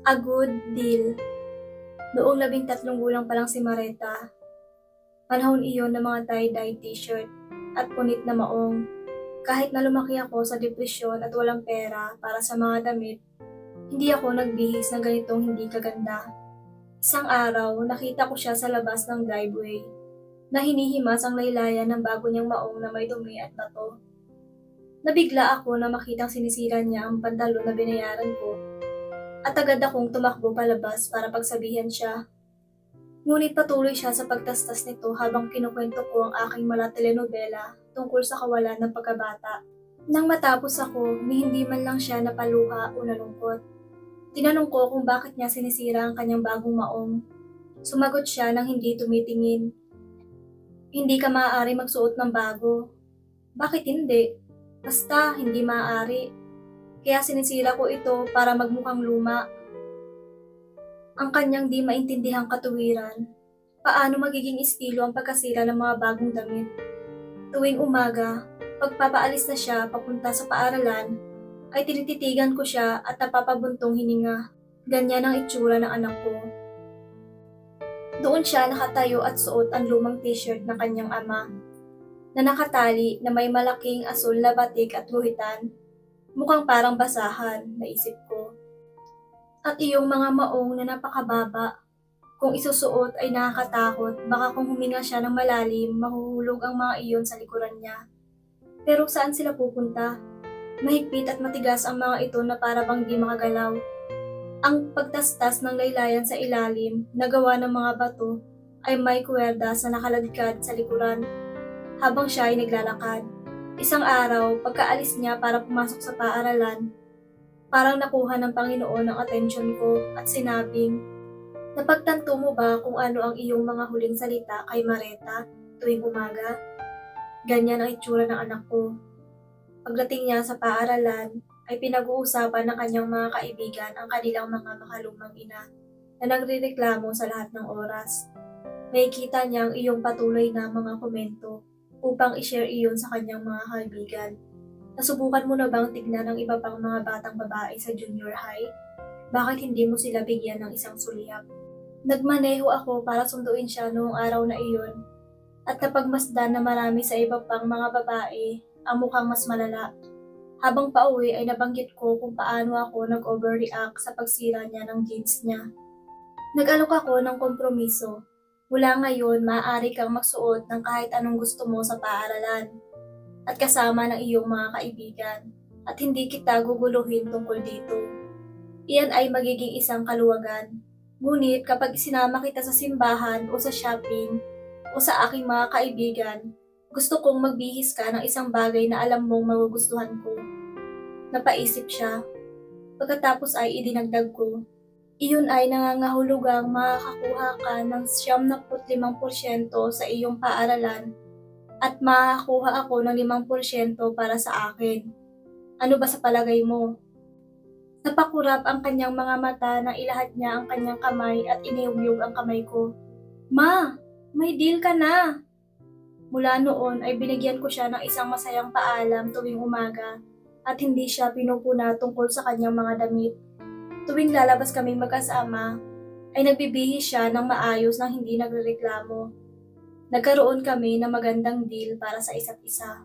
A Good Deal. Noong 13 gulang pa lang si Mareta, panahon iyon ng mga tie-dye t-shirt at punit na maong. Kahit na lumaki ako sa depresyon at walang pera para sa mga damit, hindi ako nagbihis ng ganitong hindi kaganda. Isang araw, nakita ko siya sa labas ng driveway, na hinihimas ang laylayan ng bago niyang maong na may dumi at bato. Nabigla ako na makitang sinisira niya ang pantalon na binayaran ko, at agad akong tumakbo palabas para pagsabihan siya. Ngunit patuloy siya sa pagtastas nito habang kinukwento ko ang aking mala telenovela tungkol sa kawalan ng pagkabata. Nang matapos ako, ni hindi man lang siya napaluha o nalungkot. Tinanong ko kung bakit niya sinisira ang kanyang bagong maong. Sumagot siya nang hindi tumitingin. Hindi ka maaari magsuot ng bago. Bakit hindi? Basta hindi maaari. Kaya sinisira ko ito para magmukhang luma. Ang kanyang di maintindihang katuwiran. Paano magiging estilo ang pagkasira ng mga bagong damit? Tuwing umaga, pagpapaalis na siya papunta sa paaralan, ay tinititigan ko siya at napapabuntong hininga. Ganyan ang itsura ng anak ko. Doon siya nakatayo at suot ang lumang t-shirt ng kanyang ama, na nakatali na may malaking asul na batik at guhitan. Mukhang parang basahan, naisip ko. At iyong mga maong na napakababa. Kung isusuot ay nakakatakot, baka kung huminga siya ng malalim, mahuhulog ang mga iyon sa likuran niya. Pero saan sila pupunta? Mahigpit at matigas ang mga ito na para bang di makagalaw. Ang pagtastas ng laylayan sa ilalim, na gawa ng mga bato, ay may kuwerdas na nakaladkad sa likuran, habang siya ay naglalakad. Isang araw, pagkaalis niya para pumasok sa paaralan, parang nakuha ng Panginoon ang atensyon ko at sinabing, "Napagtanto mo ba kung ano ang iyong mga huling salita kay Mareta tuwing umaga?" Ganyan ang itsura ng anak ko. Pagdating niya sa paaralan, ay pinag-uusapan ng kanyang mga kaibigan ang kanilang mga makalumang ina na nagrereklamo sa lahat ng oras. Nakikita niya ang iyong patuloy na mga komento upang i-share iyon sa kanyang mga kaibigan. Nasubukan mo na bang tignan ang iba pang mga batang babae sa junior high? Bakit hindi mo sila bigyan ng isang suliyap? Nagmaneho ako para sunduin siya noong araw na iyon, at napagmasdan na marami sa iba pang mga babae ang mukhang mas malala. Habang pauwi ay nabanggit ko kung paano ako nag-overreact sa pagsira niya ng jeans niya. Nag-alok ako ng kompromiso. Mula ngayon, maaari kang magsuot ng kahit anong gusto mo sa paaralan at kasama ng iyong mga kaibigan, at hindi kita guguluhin tungkol dito. Iyan ay magiging isang kaluwagan. Ngunit kapag isinama kita sa simbahan o sa shopping o sa aking mga kaibigan, gusto kong magbihis ka ng isang bagay na alam mong magugustuhan ko. Napaisip siya. Pagkatapos ay idinagdag ko, iyon ay nangangahulugang makakakuha ka ng 75% sa iyong paaralan at makakakuha ako ng 5% para sa akin. Ano ba sa palagay mo? Napakurap ang kanyang mga mata nang ilahad niya ang kanyang kamay at iniyugyug ang kamay ko. "Ma, may deal ka na!" Mula noon ay binigyan ko siya ng isang masayang paalam tuwing umaga at hindi siya pinupuna tungkol sa kanyang mga damit. Tuwing lalabas kaming magkasama, ay nagbibihis siya ng maayos nang hindi nagrereklamo. Nagkaroon kami ng magandang deal para sa isa't isa.